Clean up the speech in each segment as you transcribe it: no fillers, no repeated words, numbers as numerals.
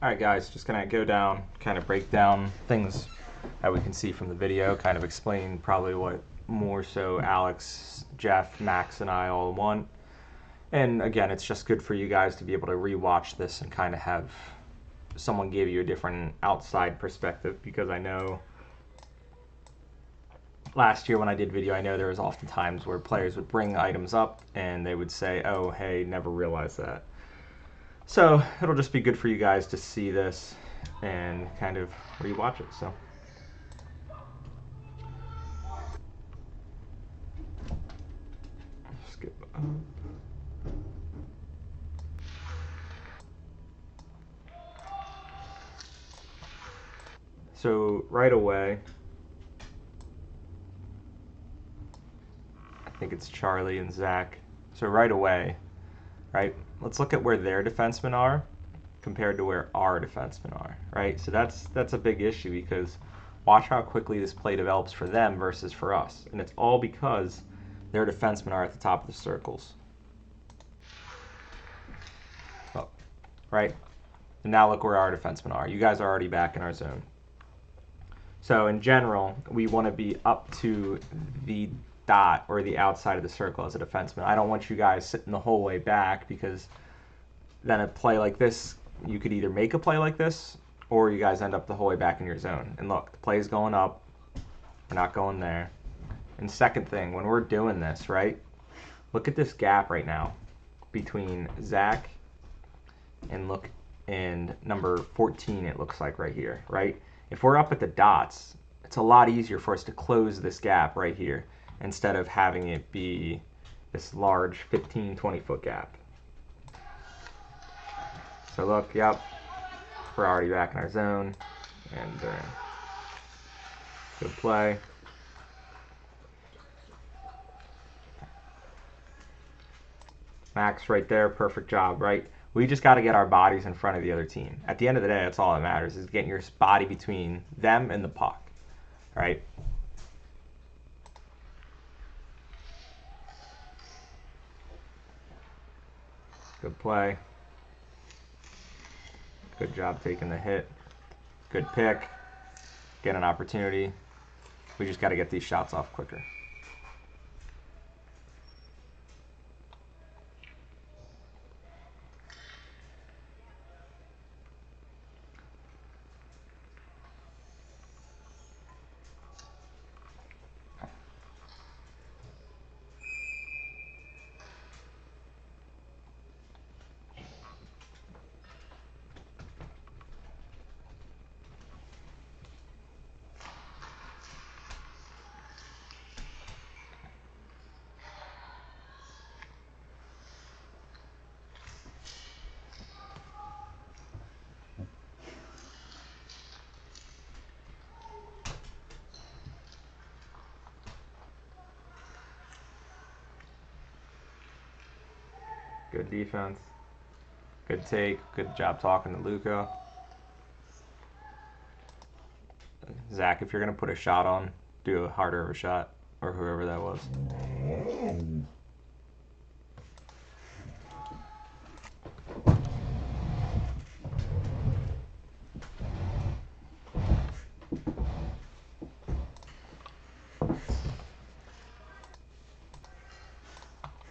Alright guys, just gonna go down, kind of break down things that we can see from the video, kind of explain probably what more so Alex, Jeff, Max, and I all want. And again, it's just good for you guys to be able to rewatch this and kind of have someone give you a different outside perspective, because I know last year when I did video, I know there was often times where players would bring items up and they would say, oh, hey, never realized that. So it'll just be good for you guys to see this and kind of rewatch it. So skip up. So right away, I think it's Charlie and Zach. So right away, right, let's look at where their defensemen are compared to where our defensemen are, right? So that's a big issue, because watch how quickly this play develops for them versus for us. And it's all because their defensemen are at the top of the circles. Oh, right? And now look where our defensemen are. You guys are already back in our zone. So in general, we want to be up to the dot or the outside of the circle as a defenseman. I don't want you guys sitting the whole way back, because then a play like this, you could either make a play like this or you guys end up the whole way back in your zone. And look, the play is going up. We're not going there. And second thing, when we're doing this, right, look at this gap right now between Zach and number 14, it looks like right here, right? If we're up at the dots, it's a lot easier for us to close this gap right here instead of having it be this large 15, 20-foot gap. So look, yep, we're already back in our zone, and good play. Max right there, perfect job, right? We just got to get our bodies in front of the other team. At the end of the day, that's all that matters, is getting your body between them and the puck, right? Good play. Good job taking the hit. Good pick. Get an opportunity. We just got to get these shots off quicker. Good defense. Good take. Good job talking to Luca. Zach, if you're going to put a shot on, do a harder of a shot, or whoever that was.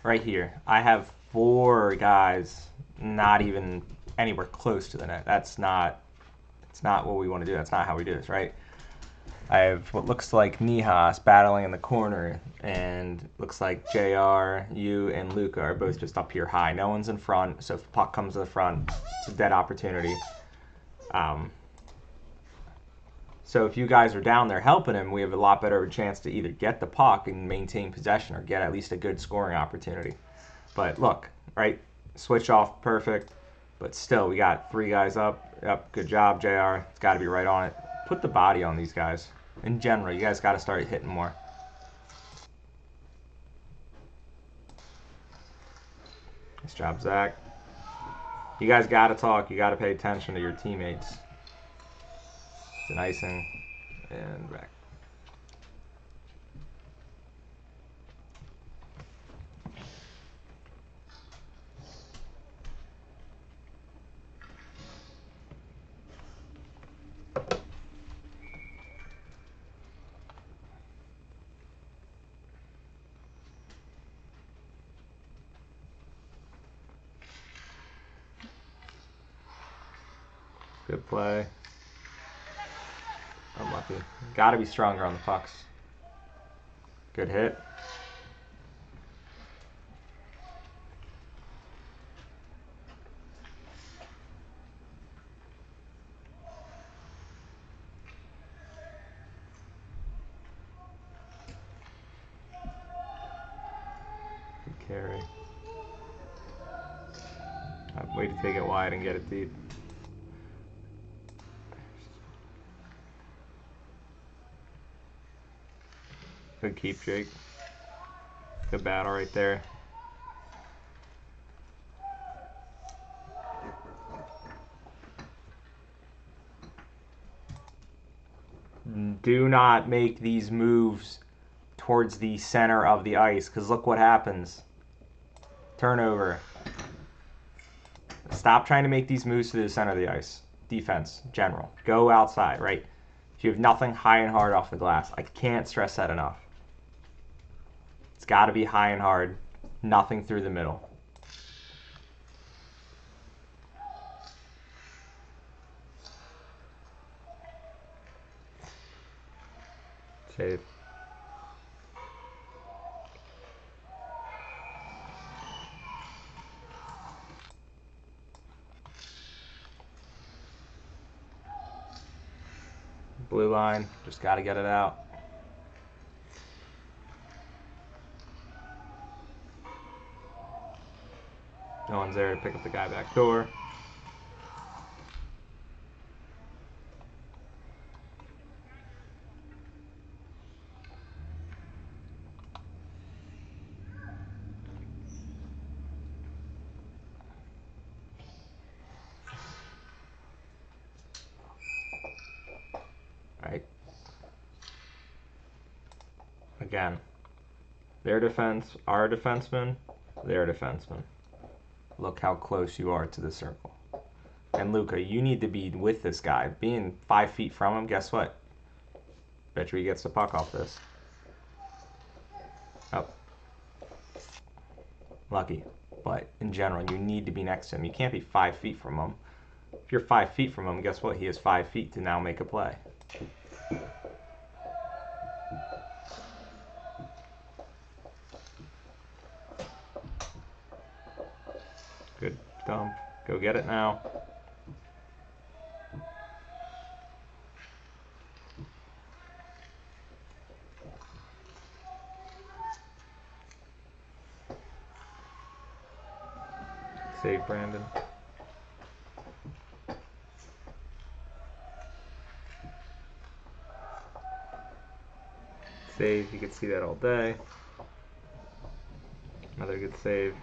Right here, I have 4 guys not even anywhere close to the net. It's not what we want to do. That's not how we do this, right? I have what looks like Nihas battling in the corner, and looks like JR, you, and Luca are both just up here high. No one's in front, so if the puck comes to the front, it's a dead opportunity. So if you guys are down there helping him, we have a lot better of a chance to either get the puck and maintain possession or get at least a good scoring opportunity. But look, right, switch off, perfect. But still, we got 3 guys up. Yep, good job, JR. It's got to be right on it. Put the body on these guys. In general, you guys got to start hitting more. Nice job, Zach. You guys got to talk. You got to pay attention to your teammates. It's an icing, and back. Good play. Unlucky. Got to be stronger on the pucks. Good hit. Good carry. Way to take it wide and get it deep. Good keep, Jake. Good battle right there. Do not make these moves towards the center of the ice, because look what happens. Turnover. Stop trying to make these moves to the center of the ice. Defense, general. Go outside, right? If you have nothing high and hard off the glass, I can't stress that enough. It's got to be high and hard, nothing through the middle. Save. Blue line, just got to get it out. No one's there to pick up the guy back door. Right. Again, their defense, our defenseman, their defenseman. Look how close you are to the circle. And Luca, you need to be with this guy. Being 5 feet from him, guess what? Bet you he gets the puck off this. Oh. Lucky. But in general, you need to be next to him. You can't be 5 feet from him. If you're 5 feet from him, guess what? He has 5 feet to now make a play. Good dump. Go get it now. Save Brandon. Save, you can see that all day. Another good save.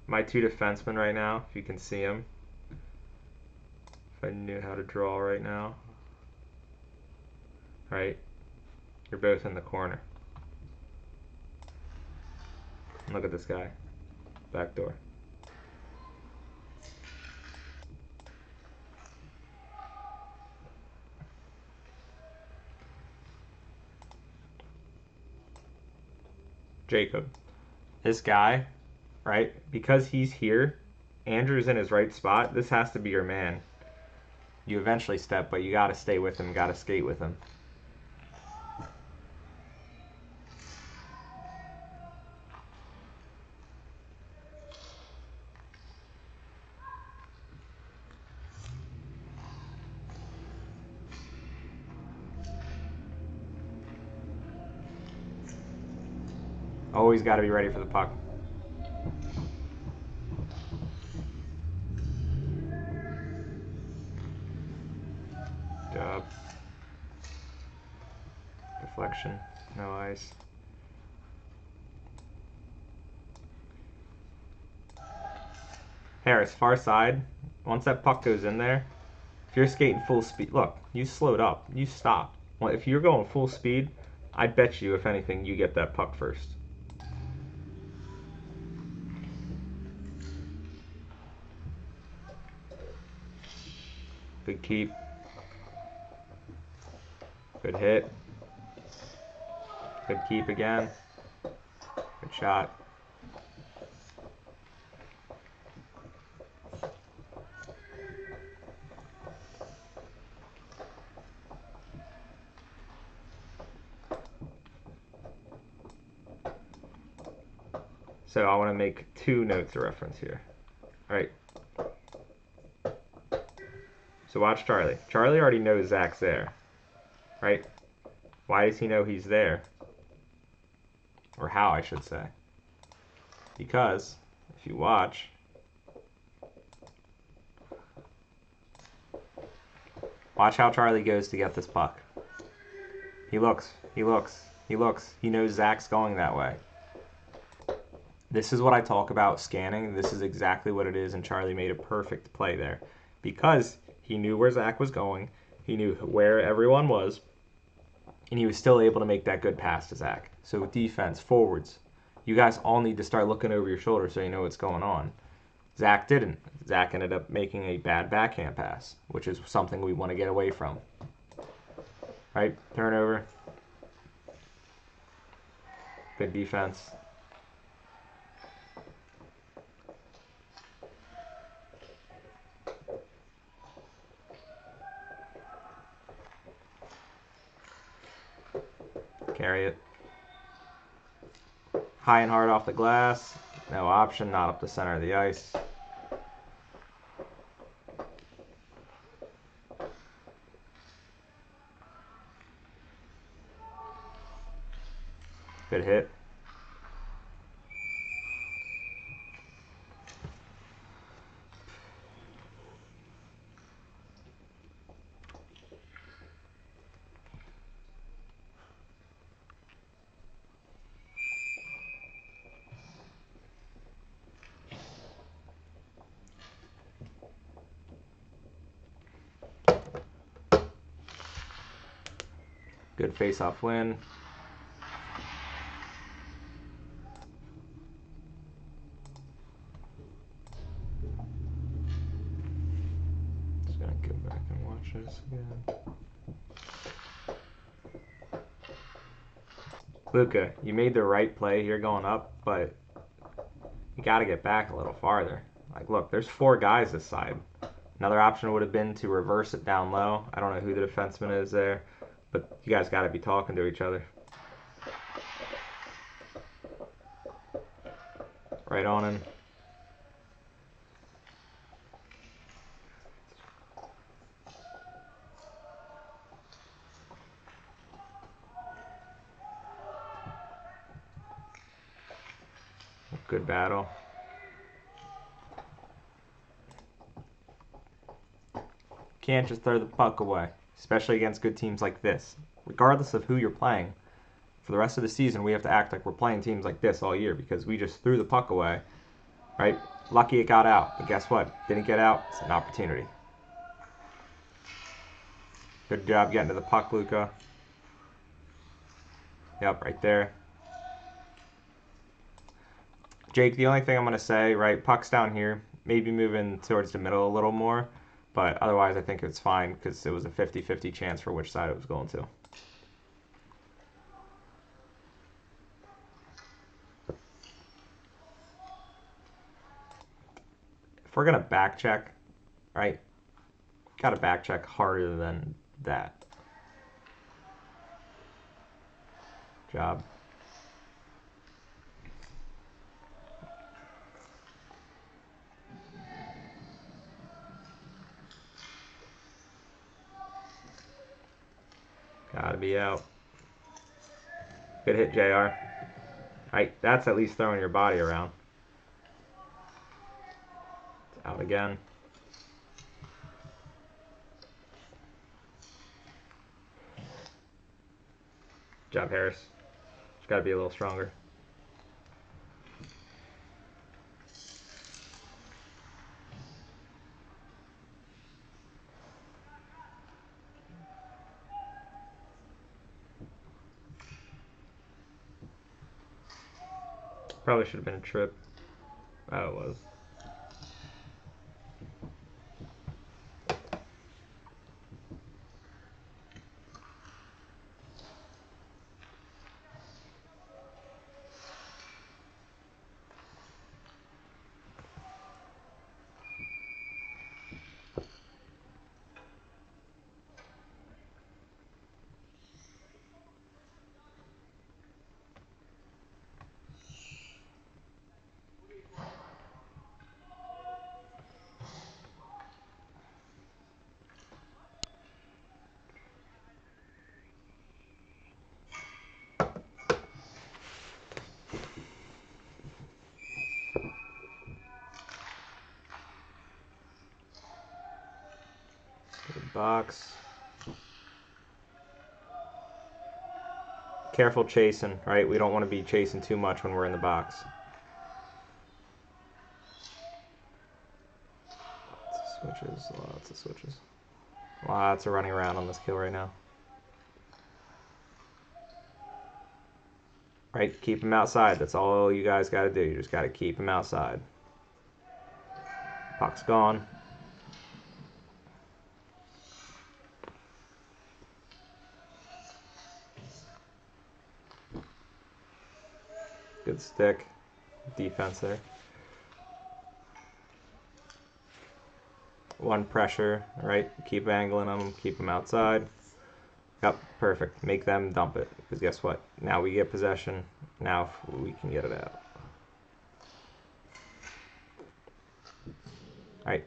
My two defensemen right now, if you can see them. If I knew how to draw right now. Right? You're both in the corner. Look at this guy. Back door. Jacob. This guy, right? Because he's here, Andrew's in his right spot. This has to be your man. You eventually step, but you got to stay with him, got to skate with him. Always got to be ready for the puck. Job. Deflection. No ice. Harris, far side. Once that puck goes in there, if you're skating full speed, look, you slowed up. You stopped. Well, if you're going full speed, I bet you, if anything, you get that puck first. Good keep. Good hit. Good keep again. Good shot. So I want to make 2 notes of reference here. All right. So watch Charlie. Charlie already knows Zach's there, right? Why does he know he's there? Or how, I should say. Because if you watch, watch how Charlie goes to get this puck. He looks, he looks, he looks. He knows Zach's going that way. This is what I talk about scanning. This is exactly what it is, and Charlie made a perfect play there. Because he knew where Zach was going, he knew where everyone was, and he was still able to make that good pass to Zach. So defense, forwards, you guys all need to start looking over your shoulder so you know what's going on. Zach didn't. Zach ended up making a bad backhand pass, which is something we want to get away from. Right? Turnover. Good defense. Carry it. High and hard off the glass. No option, not up the center of the ice. Good hit. Good face-off win. Just gonna go back and watch this again. Luka, you made the right play here going up, but you got to get back a little farther. Like, look, there's 4 guys this side. Another option would have been to reverse it down low. I don't know who the defenseman is there, but you guys got to be talking to each other. Right on him. Good battle. Can't just throw the puck away, especially against good teams like this. Regardless of who you're playing, for the rest of the season, we have to act like we're playing teams like this all year because we just threw the puck away, right? Lucky it got out, but guess what? Didn't get out. It's an opportunity. Good job getting to the puck, Luka. Yep, right there. Jake, the only thing I'm going to say, right, puck's down here. Maybe moving towards the middle a little more, but otherwise I think it's fine because it was a 50-50 chance for which side it was going to. If we're going to back check, right, got to back check harder than that. Job. Gotta be out. Good hit, JR. Right, that's at least throwing your body around. It's out again. Good job, Harris. Just gotta be a little stronger. Probably should have been a trip. Oh, it was. box. Careful chasing, right? We don't want to be chasing too much when we're in the box. Lots of switches, lots of switches. Lots of running around on this kill right now. Right, keep him outside. That's all you guys got to do. You just got to keep him outside. Puck's gone. Good stick. Defense there. One pressure, right? Keep angling them, keep them outside. Yep, perfect. Make them dump it. Because guess what? Now we get possession. Now we can get it out. Alright.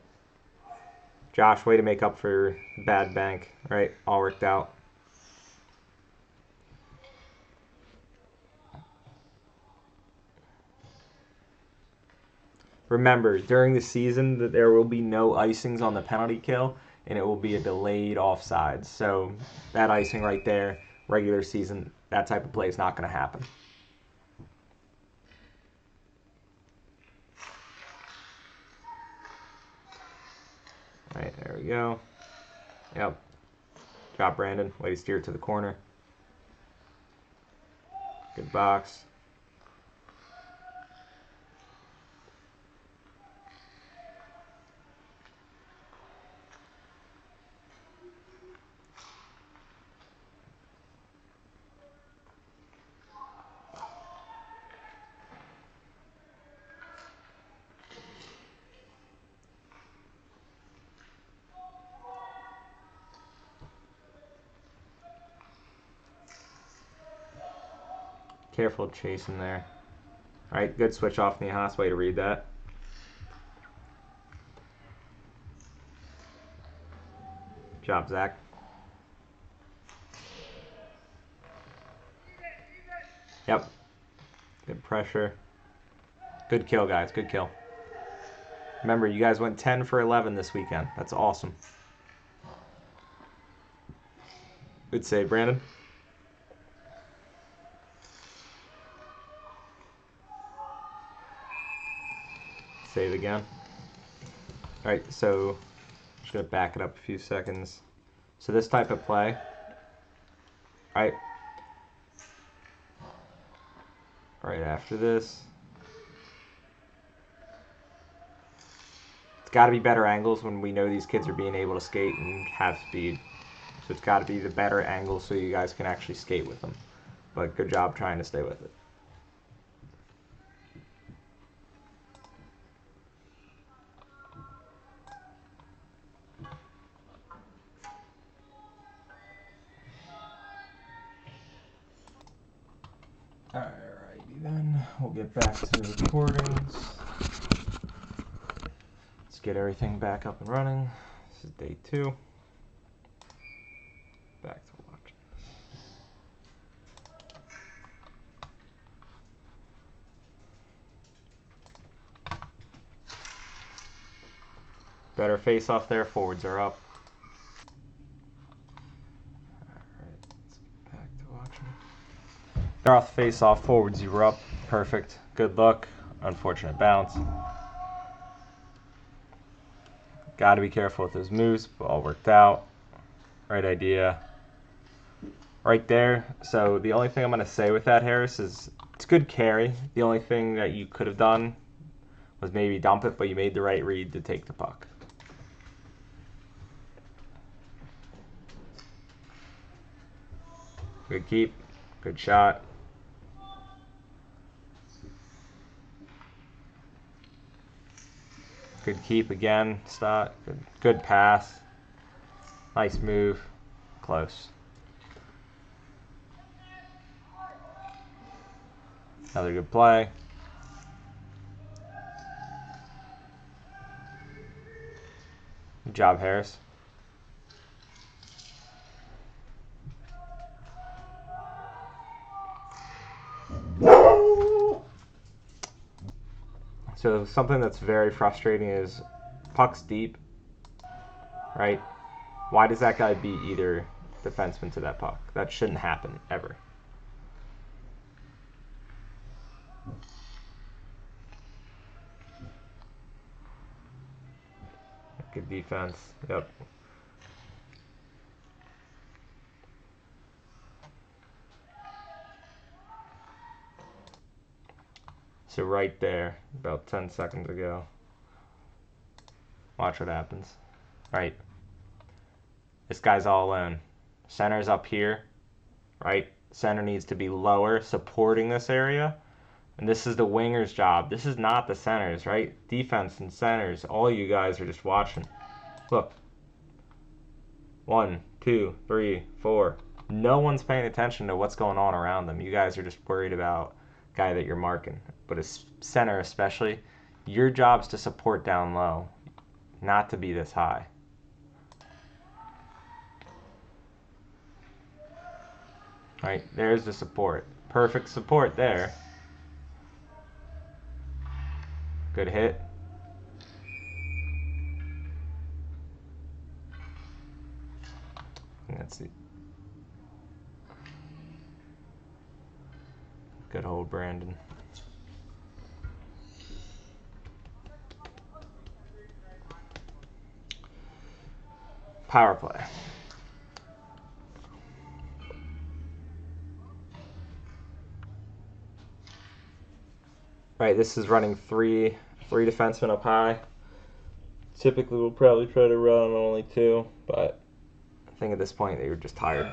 Josh, way to make up for bad bank. Right? All worked out. Remember, during the season, that there will be no icings on the penalty kill, and it will be a delayed offsides. So that icing right there, regular season, that type of play is not going to happen. All right, there we go. Yep. Job, Brandon. Way to steer it to the corner. Good box. Careful chasing there. All right, good switch off Nihas. Way to read that. Job, Zach. Yep. Good pressure. Good kill, guys. Good kill. Remember, you guys went 10 for 11 this weekend. That's awesome. Good save, Brandon. Save again. All right, so just gonna back it up a few seconds. So this type of play, right after this, it's got to be better angles when we know these kids are being able to skate and have speed. So it's got to be the better angles so you guys can actually skate with them. But good job trying to stay with it. Alrighty then, we'll get back to the recordings. Let's get everything back up and running. This is day 2. Back to watching this. Better face off there, forwards are up. Alright, let's get back to watching. They're off the face off, forwards you were up. Perfect. Good luck. Unfortunate bounce. Got to be careful with those moves, but all worked out. Right idea. Right there. So the only thing I'm going to say with that, Harris, is it's good carry. The only thing that you could have done was maybe dump it, but you made the right read to take the puck. Good keep. Good shot. Good keep again. Stop. Good pass. Nice move. Close. Another good play. Good job, Harris. So something that's very frustrating is puck's deep, right? Why does that guy beat either defenseman to that puck? That shouldn't happen, ever. Good defense. Yep. So right there, about 10 seconds ago. Watch what happens. Right. This guy's all alone. Center's up here, right? Center needs to be lower, supporting this area. And this is the winger's job. This is not the center's, right? Defense and centers, all you guys are just watching. Look. 1, 2, 3, 4. No one's paying attention to what's going on around them. You guys are just worried about the guy that you're marking. But as center especially, your job's to support down low, not to be this high. Right, there's the support. Perfect support there. Good hit. That's it. Good hold, Brandon. Power play. Right, this is running three defensemen up high. Typically, we'll probably try to run only 2, but I think at this point they were just tired.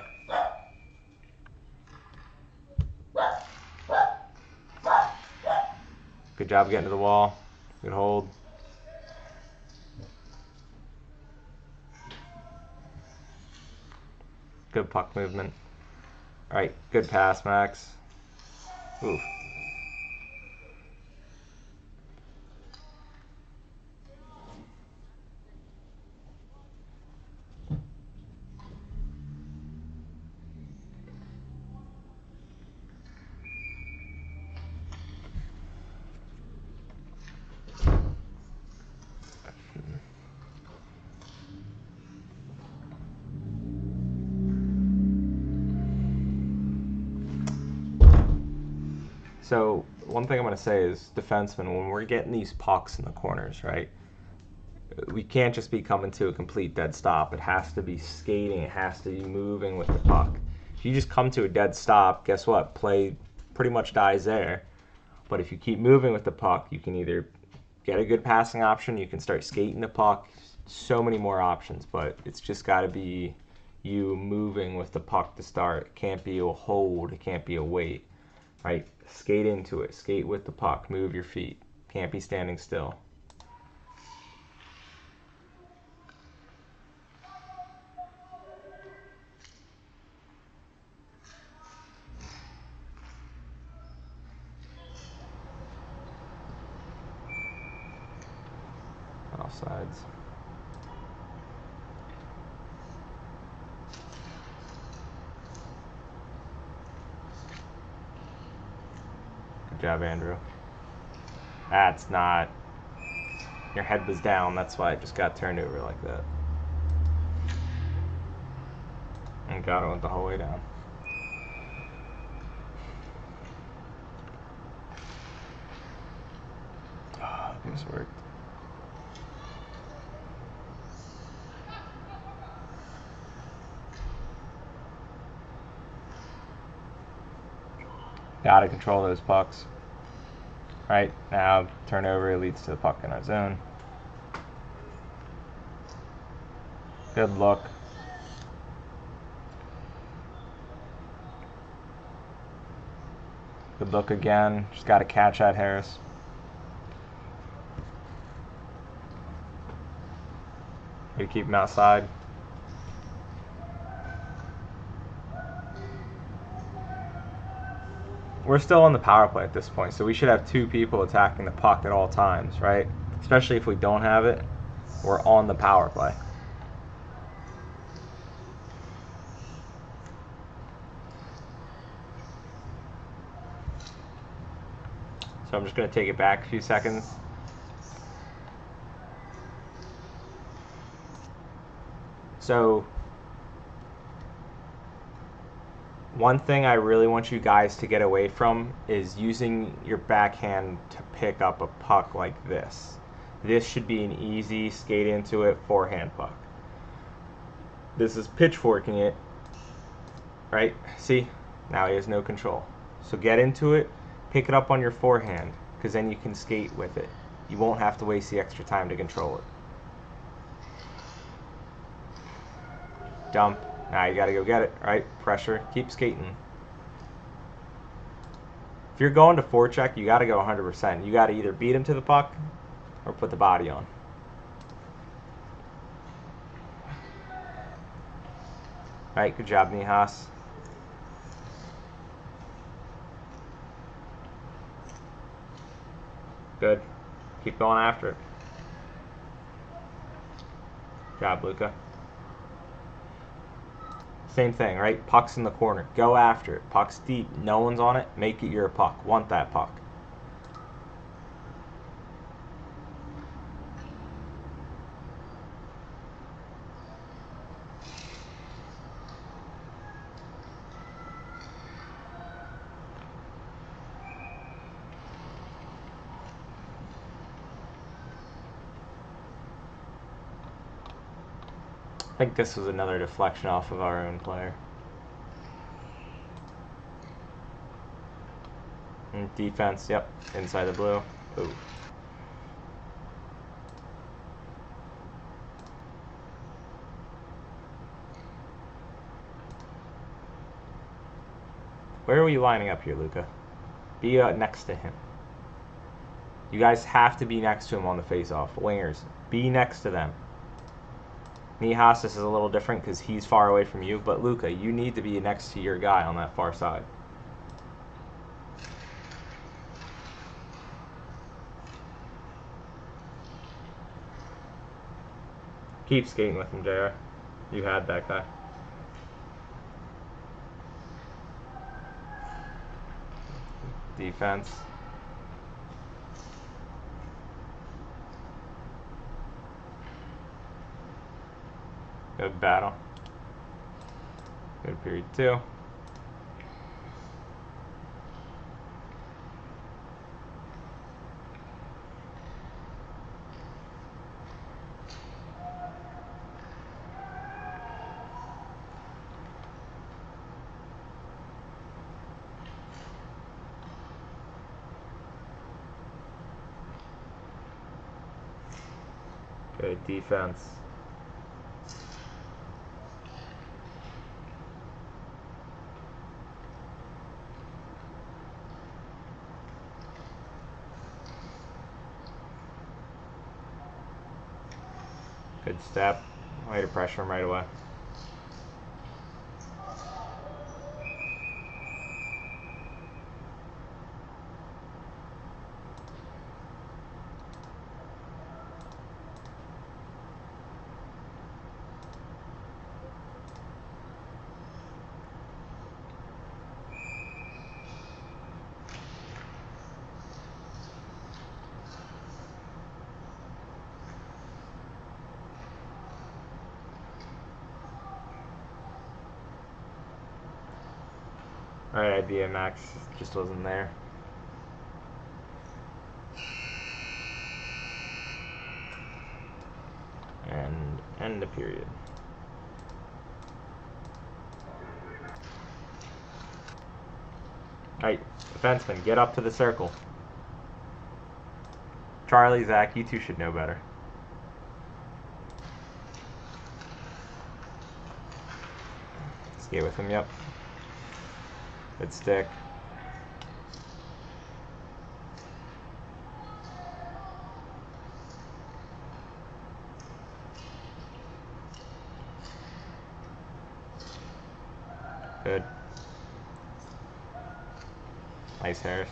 Good job getting to the wall. Good hold. Good puck movement. All right, good pass, Max. Oof. So one thing I'm going to say is defensemen, when we're getting these pucks in the corners, right, we can't just be coming to a complete dead stop. It has to be skating. It has to be moving with the puck. If you just come to a dead stop, guess what? Play pretty much dies there. But if you keep moving with the puck, you can either get a good passing option, you can start skating the puck, so many more options, but it's just got to be you moving with the puck to start. It can't be a hold. It can't be a wait. Right? Skate into it. Skate with the puck. Move your feet. Can't be standing still. Offsides. Good job, Andrew. That's not... Your head was down. That's why it just got turned over like that. And got it went the whole way down. Oh, this worked. Gotta control those pucks. Right, now turnover leads to the puck in our zone. Good look. Good look again. Just gotta catch that, Harris. We keep him outside. We're still on the power play at this point, so we should have 2 people attacking the puck at all times, right? Especially if we don't have it, we're on the power play. So I'm just going to take it back a few seconds. So one thing I really want you guys to get away from is using your backhand to pick up a puck like this. This should be an easy skate into it forehand puck. This is pitchforking it, right? See? Now he has no control. So get into it, pick it up on your forehand, because then you can skate with it. You won't have to waste the extra time to control it. Dump. Now you gotta go get it, right? Pressure. Keep skating. If you're going to forecheck, you gotta go 100%. You gotta either beat him to the puck or put the body on. Alright, good job, Nihas. Good. Keep going after it. Good job, Luka. Same thing, right? Puck's in the corner. Go after it. Puck's deep. No one's on it. Make it your puck. Want that puck. I think this was another deflection off of our own player. And defense, yep, inside the blue. Ooh. Where are we lining up here, Luka? Be next to him. You guys have to be next to him on the face-off. Wingers, be next to them. Nihas, this is a little different because he's far away from you, but Luka, you need to be next to your guy on that far side. Keep skating with him, JR. You had that guy. Defense. Good battle. Good period 2. Good defense. Good step. Way to pressure him right away. Alright, idea, Max. Just wasn't there. And end the period. Alright, defenseman, get up to the circle. Charlie, Zach, you two should know better. Skate with him, yep. Good stick. Good. Nice, Harris.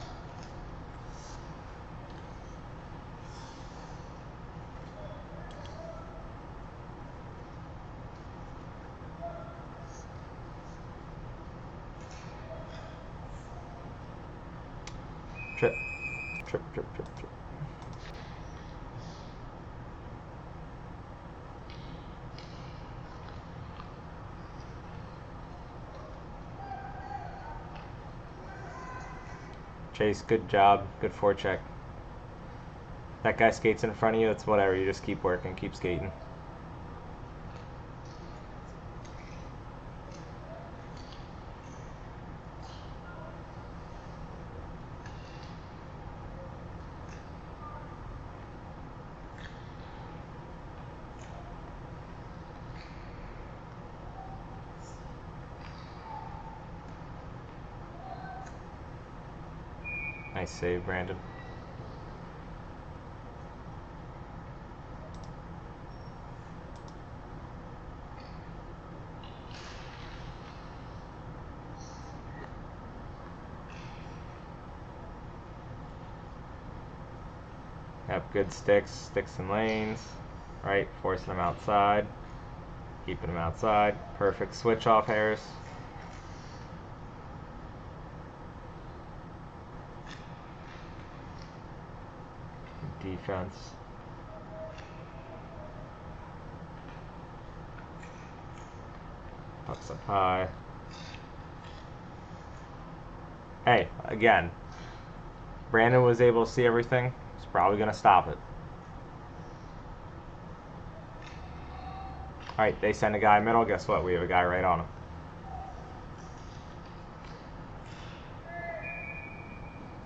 Trip. Trip, trip, trip, trip. Chase, good job. Good forecheck. That guy skates in front of you, it's whatever. You just keep working, keep skating. Nice save, Brandon. Yep, good sticks and lanes. Right, forcing them outside. Keeping them outside. Perfect switch off, Harris. Defense. Pucks up high. Hey, again, Brandon was able to see everything. He's probably going to stop it. Alright, they send a guy middle. Guess what? We have a guy right on him.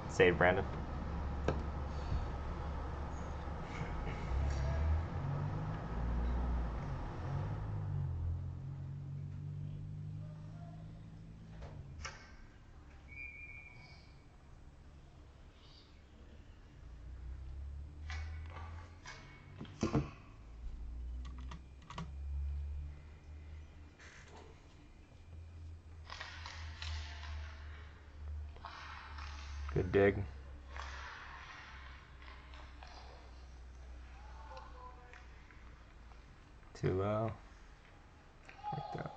Save, Brandon. Good dig. Too low. Like that.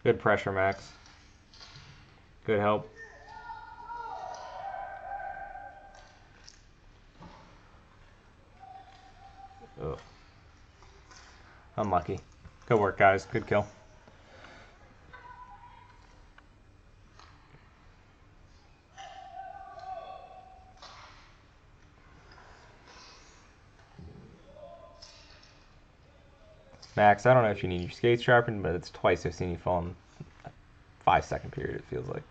Good pressure, Max. Good help. Ugh. Unlucky. Good work, guys. Good kill. Max, I don't know if you need your skates sharpened, but it's twice I've seen you fall in a 5-second period, it feels like.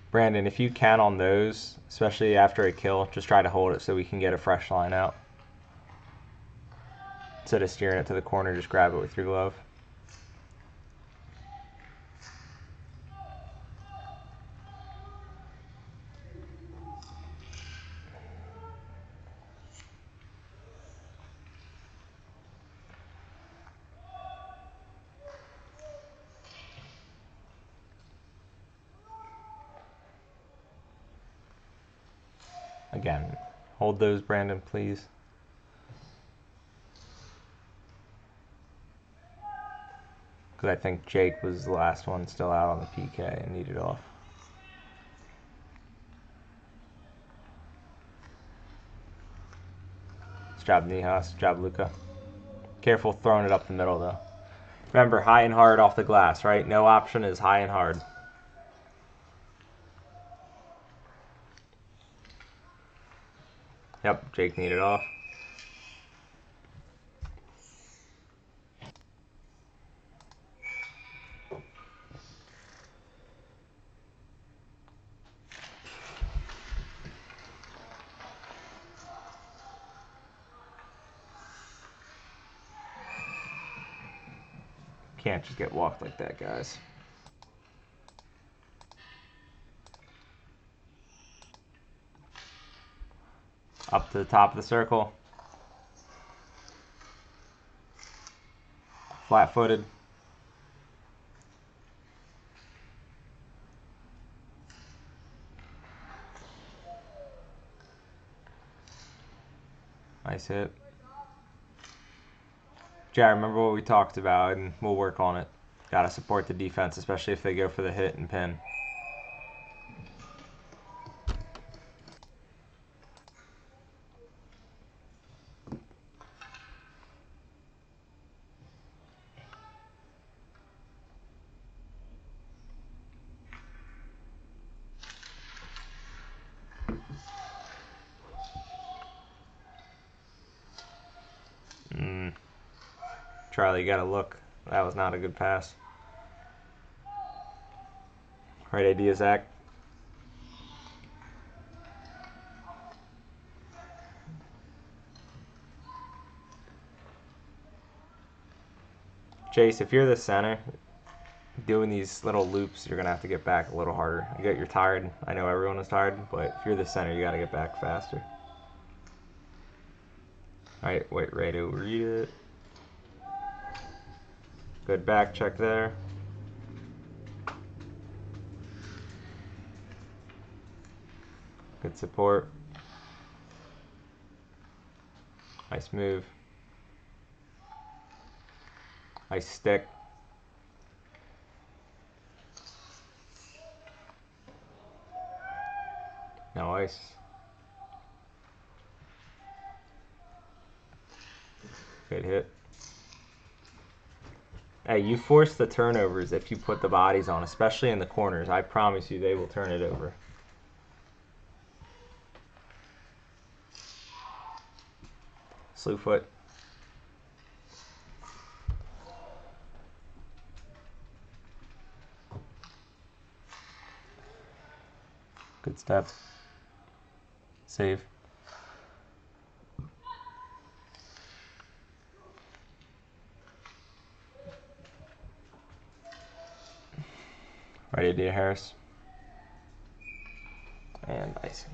Brandon, if you can on those, especially after a kill, just try to hold it so we can get a fresh line out. Instead of steering it to the corner, just grab it with your glove. Again, hold those, Brandon, please. Because I think Jake was the last one still out on the PK and needed off. Nice job, Nihas. Good job, Luca. Careful throwing it up the middle, though. Remember, high and hard off the glass, right? No option is high and hard. Yep, Jake needed off. Can't just get walked like that, guys. Up to the top of the circle. Flat-footed. Nice hit. Jared, remember what we talked about, and we'll work on it. Gotta support the defense, especially if they go for the hit and pin. Charlie, you gotta look. That was not a good pass. Right idea, Zach. Chase, if you're the center, doing these little loops, you're gonna have to get back a little harder. You're tired. I know everyone is tired, but if you're the center, you gotta get back faster. All right, wait, right over it. Good back check there. Good support. Nice move. Nice stick. Nice. Good hit. Hey, you force the turnovers if you put the bodies on, especially in the corners. I promise you they will turn it over. Slew foot. Good step. Save. Right idea, Harris. And icing.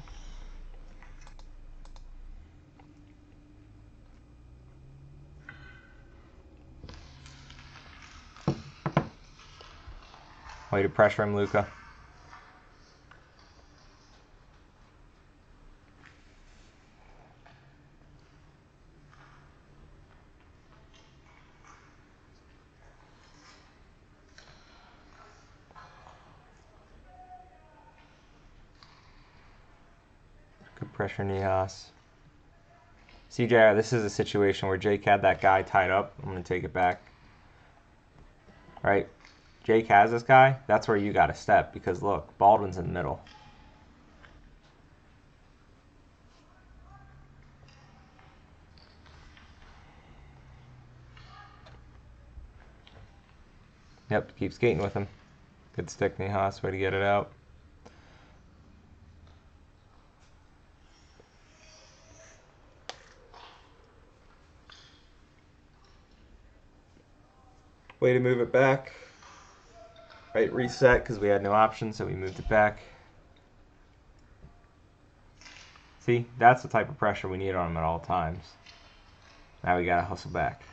Way to pressure him, Luca. Good pressure, Nihas. CJ, this is a situation where Jake had that guy tied up. I'm going to take it back. Right? Jake has this guy. That's where you got to step because, look, Baldwin's in the middle. Yep, keep skating with him. Good stick, Nihas. Way to get it out. Way to move it back. Right, reset because we had no option, so we moved it back. See, that's the type of pressure we need on him at all times. Now we gotta hustle back.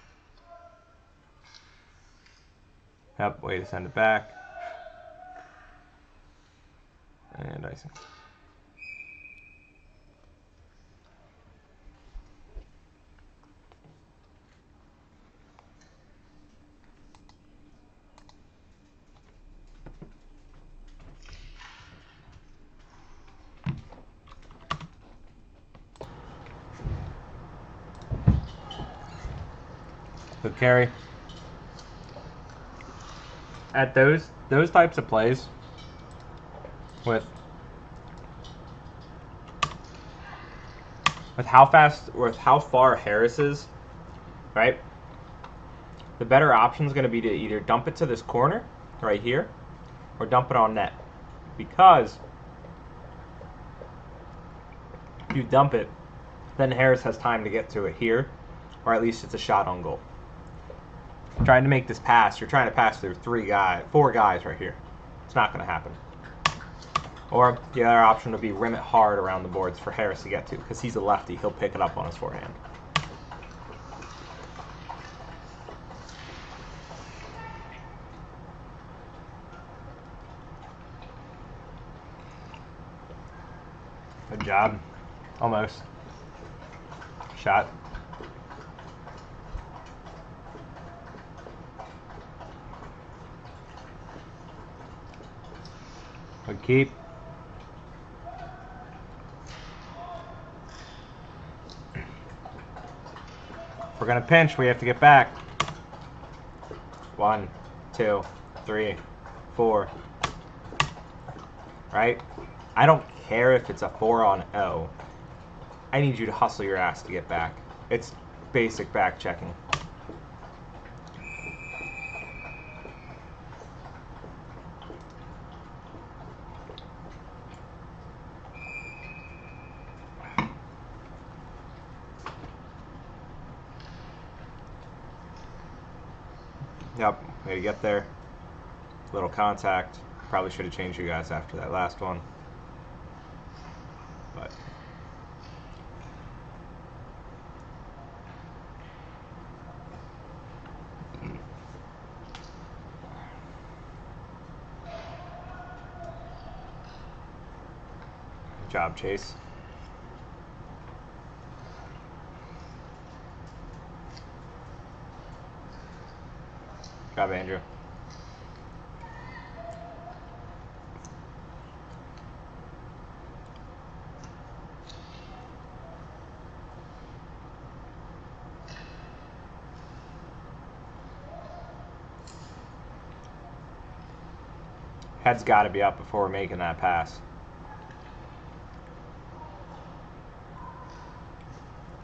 Yep, way to send it back. And icing. Good carry. At those types of plays, with how fast or with how far Harris is, right? The better option is going to be to either dump it to this corner right here, or dump it on net, because if you dump it, then Harris has time to get to it here, or at least it's a shot on goal. Trying to make this pass, you're trying to pass through four guys right here. It's not going to happen. Or the other option would be rim it hard around the boards for Harris to get to, because he's a lefty. He'll pick it up on his forehand. Good job. Almost. Shot. Good keep. If we're gonna pinch, we have to get back. 1, 2, 3, 4. Right? I don't care if it's a 4 on O. I need you to hustle your ass to get back. It's basic back checking. Yep, way to get there. Little contact. Probably should have changed you guys after that last one. But good job, Chase. Good job, Andrew. Head's got to be up before we're making that pass.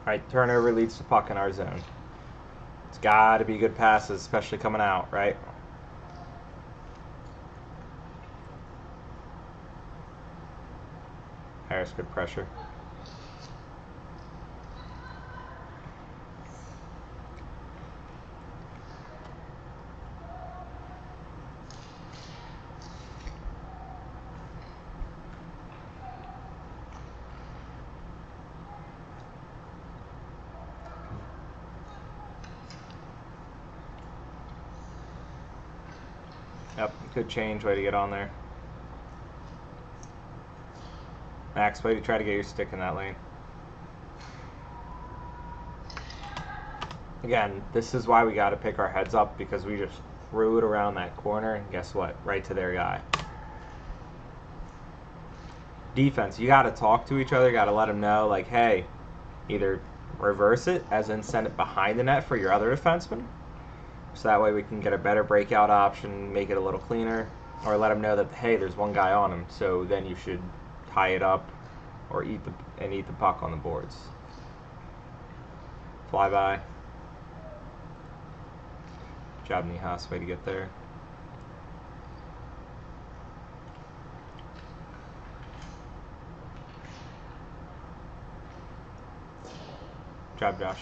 Right, turnover leads to puck in our zone. It's got to be good passes, especially coming out, right? Harris, good pressure. Yep, good change, way to get on there. Max, way to try to get your stick in that lane. Again, this is why we got to pick our heads up, because we just threw it around that corner, and guess what? Right to their guy. Defense, you got to talk to each other, got to let them know, like, hey, either reverse it, as in send it behind the net for your other defenseman, so that way we can get a better breakout option, make it a little cleaner, or let them know that, hey, there's one guy on him, so then you should tie it up or eat the puck on the boards. Fly by. Good job, Nihas, way to get there. Good job, Josh.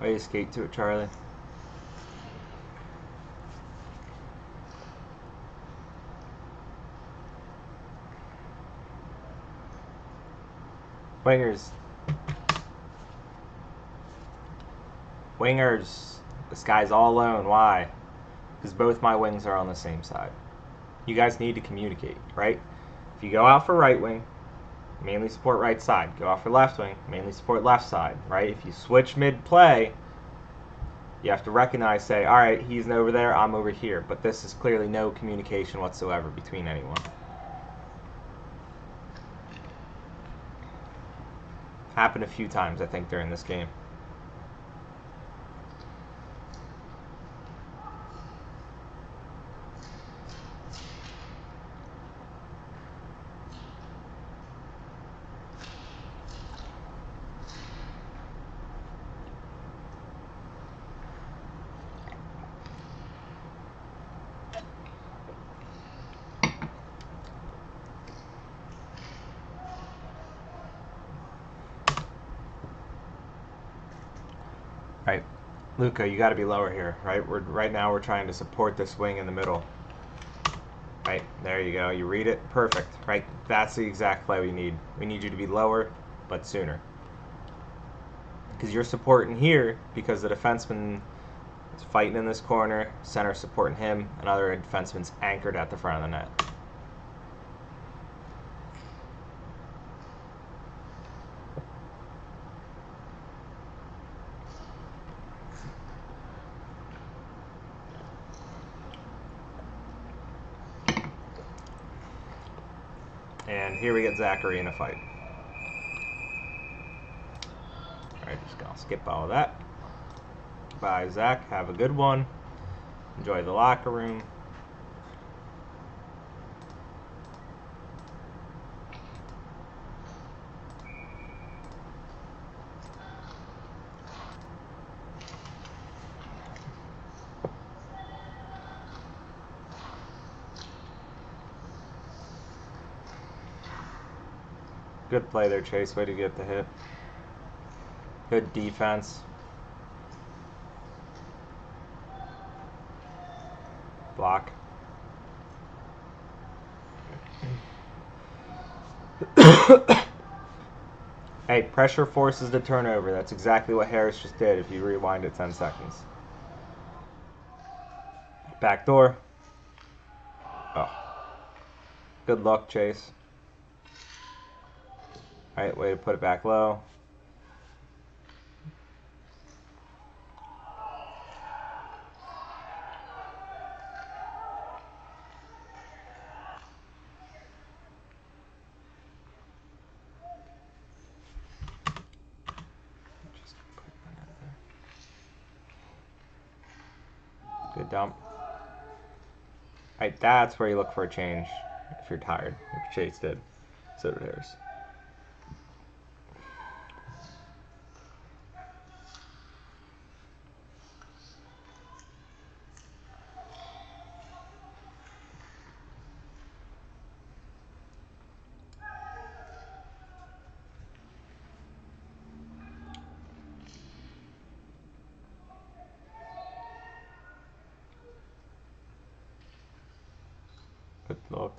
Way to skate to it, Charlie. Wingers. Wingers. This guy's all alone. Why? Because both my wings are on the same side. You guys need to communicate, right? If you go out for right wing, mainly support right side. Go out for left wing, mainly support left side, right? If you switch mid-play, you have to recognize, say, all right, he's over there, I'm over here. But this is clearly no communication whatsoever between anyone. Happened a few times, I think, during this game. Luca, you got to be lower here, right? Right now we're trying to support this wing in the middle. Right, there you go. You read it, perfect. Right, that's the exact play we need. We need you to be lower, but sooner. Because you're supporting here because the defenseman is fighting in this corner, center supporting him, another defenseman's anchored at the front of the net. And here we get Zachary in a fight. Alright, just gonna skip all of that. Bye, Zach. Have a good one. Enjoy the locker room. Good play there, Chase. Way to get the hit. Good defense. Block. Hey, pressure forces the turnover. That's exactly what Harris just did if you rewind it 10 seconds. Back door. Oh. Good luck, Chase. Alright, way to put it back low. Good dump. Alright, that's where you look for a change if you're tired, like Chase did. So did Harris. Good look.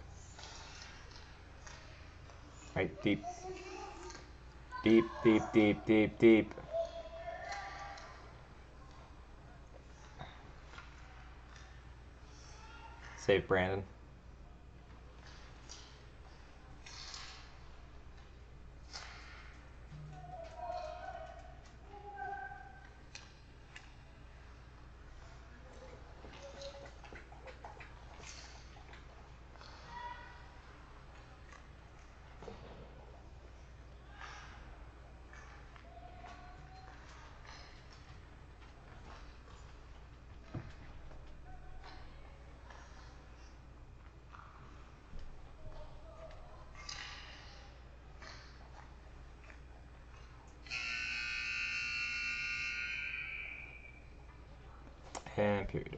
Right, deep. Deep, deep, deep, deep, deep. Save Brandon. And period.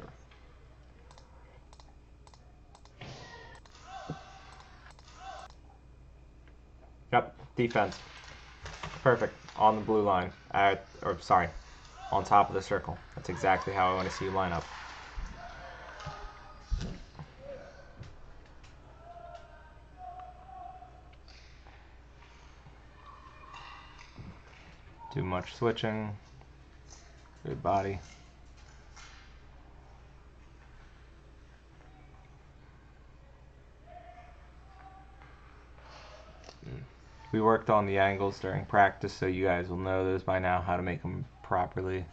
Yep, defense. Perfect. On the blue line. Or sorry, on top of the circle. That's exactly how I want to see you line up. Too much switching. Good body. We worked on the angles during practice, so you guys will know those by now, how to make them properly.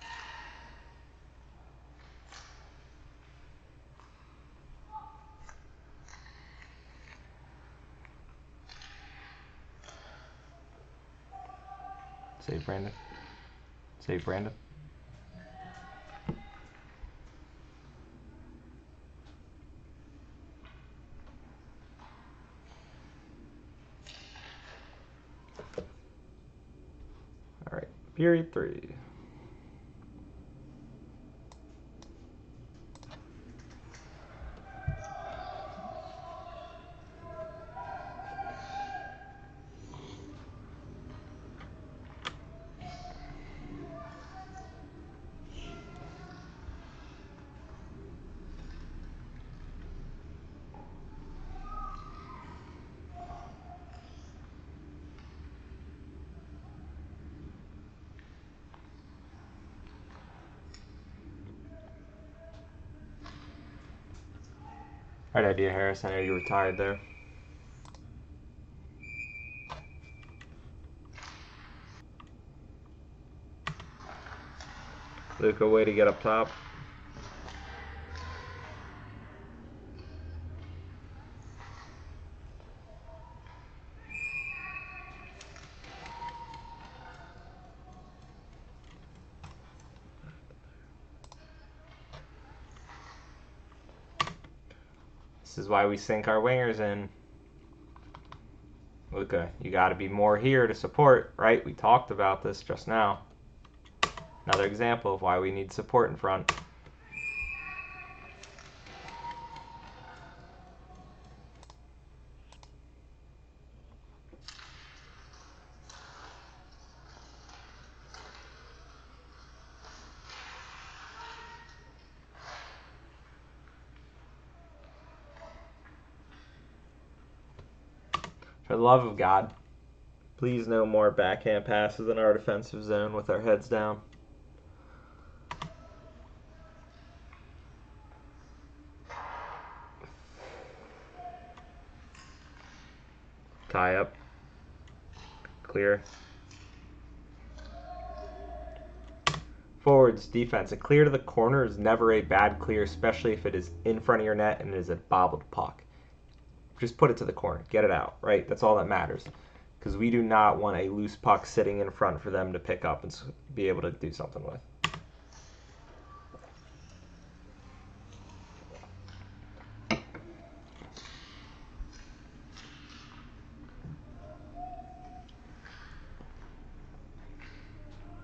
Save Brandon. Save Brandon. All right, period 3. Right idea, Harris. I know you retired there. Luka, way to get up top. This is why we sink our wingers in. Luka, you got to be more here to support, right? We talked about this just now. Another example of why we need support in front. For the love of God, please no more backhand passes in our defensive zone with our heads down. Tie up. Clear. Forwards, defense. A clear to the corner is never a bad clear, especially if it is in front of your net and it is a bobbled puck. Just put it to the corner. Get it out, right? That's all that matters. Because we do not want a loose puck sitting in front for them to pick up and be able to do something with.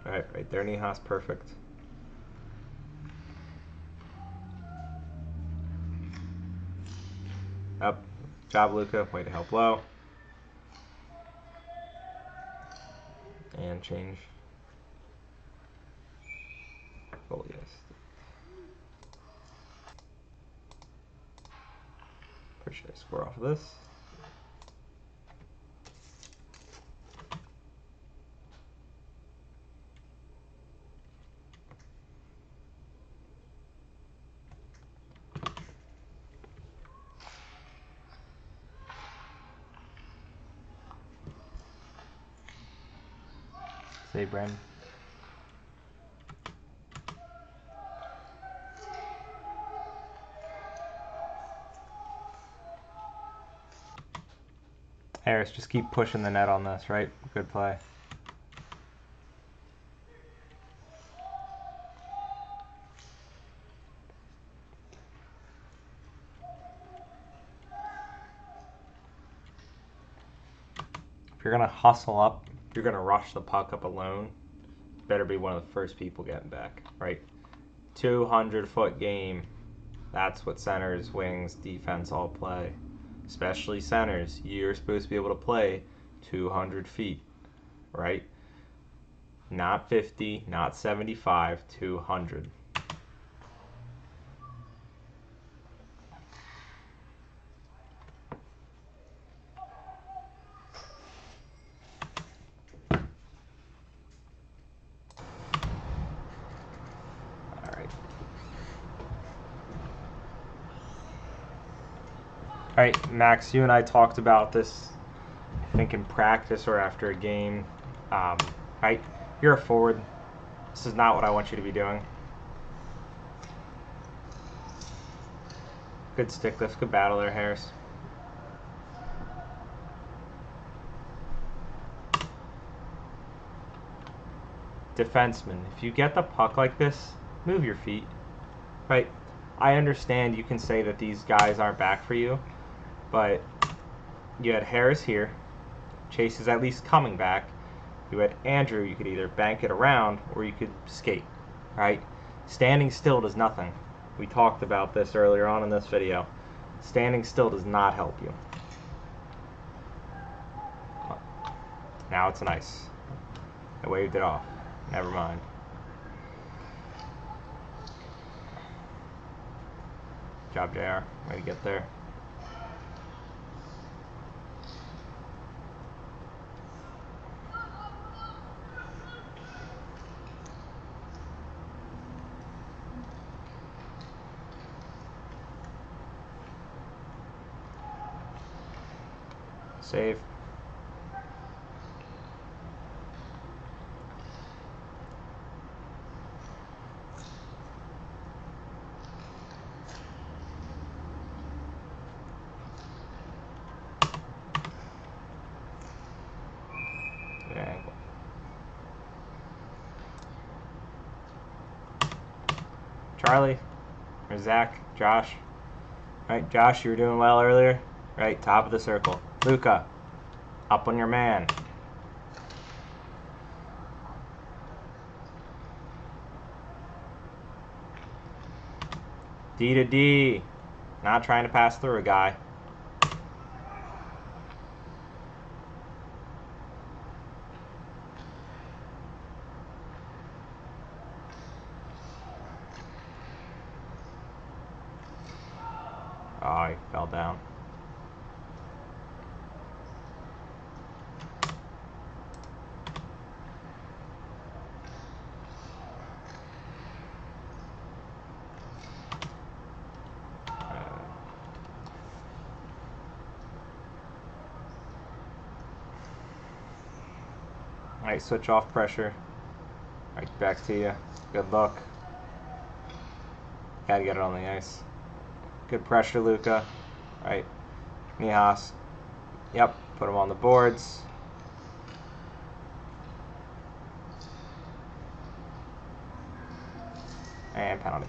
All right, right there, Nihas, perfect. Up. Job, Luka. Way to help low. And change. Oh, yes. Pretty sure I score off of this. Say, Bren. Harris, just keep pushing the net on this, right? Good play. If you're going to hustle up, if you're going to rush the puck up alone, you better be one of the first people getting back, right? 200-foot game. That's what centers, wings, defense all play. Especially centers. You're supposed to be able to play 200 feet, right? Not 50, not 75, 200. All right, Max, you and I talked about this, I think in practice or after a game. Right, you're a forward. This is not what I want you to be doing. Good stick lift, good battle there, Harris. Defenseman, if you get the puck like this, move your feet. Right, I understand you can say that these guys aren't back for you, but you had Harris here. Chase is at least coming back. You had Andrew, you could either bank it around or you could skate, right? Standing still does nothing. We talked about this earlier on in this video. Standing still does not help you. Now it's an ice. I waved it off. Never mind. Good job, JR. Way to get there. Save. Good angle. Charlie, or Zach, Josh. Right, Josh, you were doing well earlier. Right, top of the circle. Luca, up on your man. D to D. Not trying to pass through a guy. Oh, he fell down. Alright, switch off pressure. Alright, back to you. Good luck. Gotta get it on the ice. Good pressure, Luca. Alright, Mijas. Yep, put him on the boards. And penalty.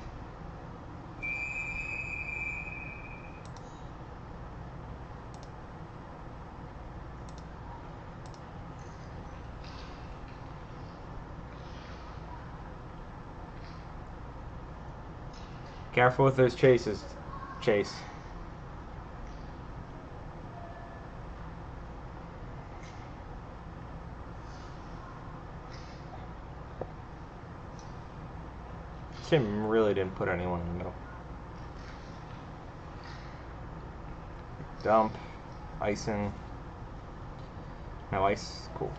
Careful with those chases, Chase. Tim really didn't put anyone in the middle. Dump. Icing. No ice. Cool.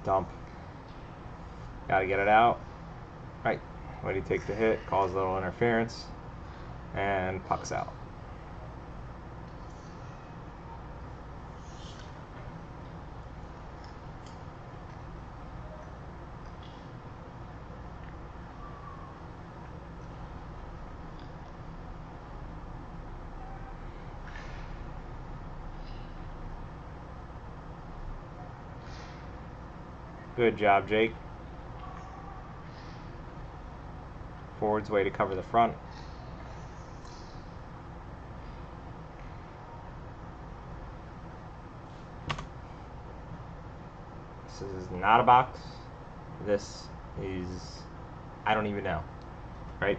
Dump. Gotta get it out. Right. When he takes the hit, calls a little interference, and puck's out. Good job, Jake. Forward's way to cover the front. This is not a box. This is, I don't even know, right?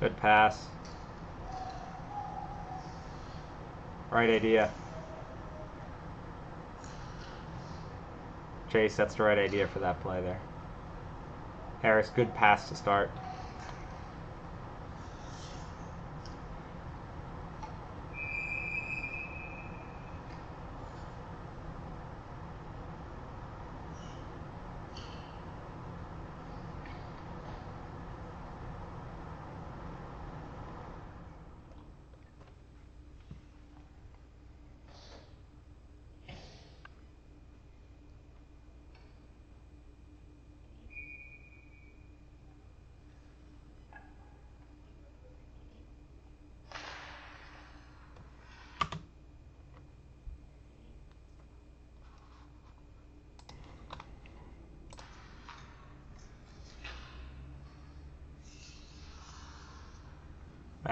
Good pass. Right idea. Chase, that's the right idea for that play there. Harris, good pass to start.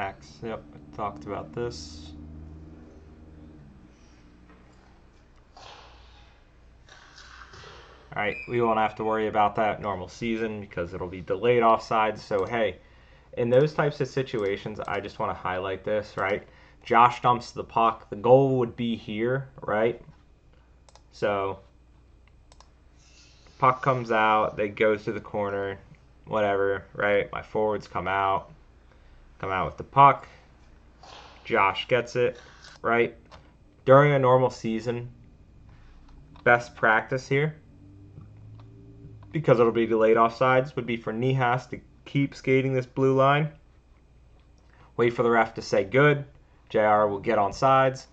Max, yep, I talked about this. Alright, we won't have to worry about that normal season because it'll be delayed offsides. So, hey, in those types of situations, I just want to highlight this, right? Josh dumps the puck. The goal would be here, right? So, puck comes out. They go to the corner, whatever, right? My forwards come out with the puck. Josh gets it, right? During a normal season, best practice here, because it'll be delayed offsides, would be for Nihas to keep skating this blue line. Wait for the ref to say good. JR will get on sides.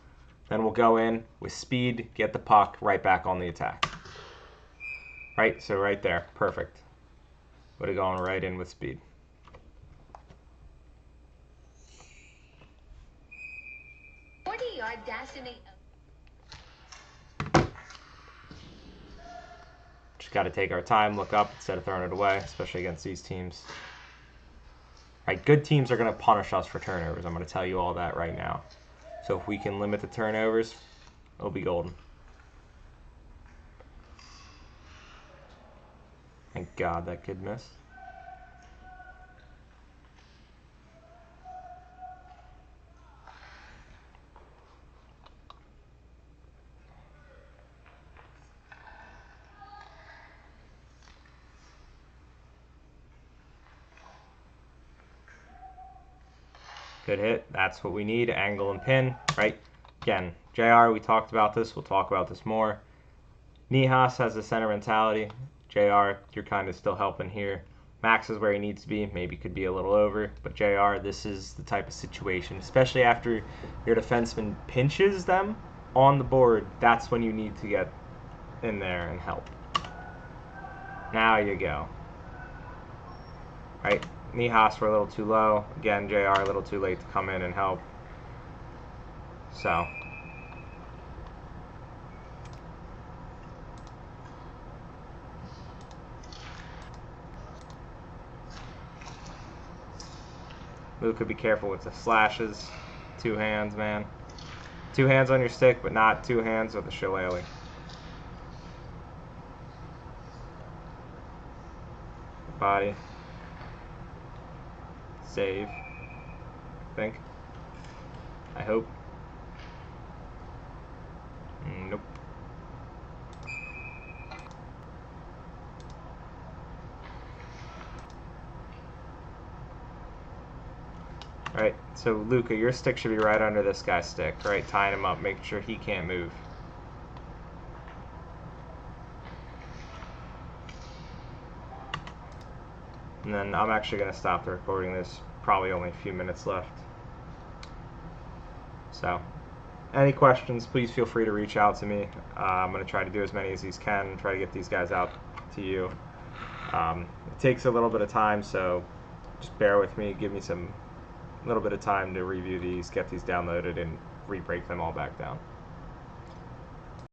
Then we'll go in with speed, get the puck right back on the attack. Right, so right there, perfect. Would have gone right in with speed. Just got to take our time, look up instead of throwing it away, especially against these teams. Right, good teams are going to punish us for turnovers. I'm going to tell you all that right now. So if we can limit the turnovers, it'll be golden. Thank God that kid missed. Good hit. That's what we need. Angle and pin, right? Again, JR, we talked about this. We'll talk about this more. Nihas has the center mentality. JR, you're kind of still helping here. Max is where he needs to be. Maybe could be a little over. But JR, this is the type of situation, especially after your defenseman pinches them on the board. That's when you need to get in there and help. Now you go. Right? Nihas were a little too low. Again, JR a little too late to come in and help. So. Luke could be careful with the slashes. 2 hands, man. 2 hands on your stick, but not 2 hands with a shillelagh. Body. Save. I think. I hope. Nope. Alright, so Luca, your stick should be right under this guy's stick, right? Tying him up, making sure he can't move. And then I'm actually going to stop the recording. There's probably only a few minutes left. So, any questions, please feel free to reach out to me. I'm going to try to do as many as these can, try to get these guys out to you. It takes a little bit of time, so just bear with me. Give me a little bit of time to review these, get these downloaded, and re-break them all back down.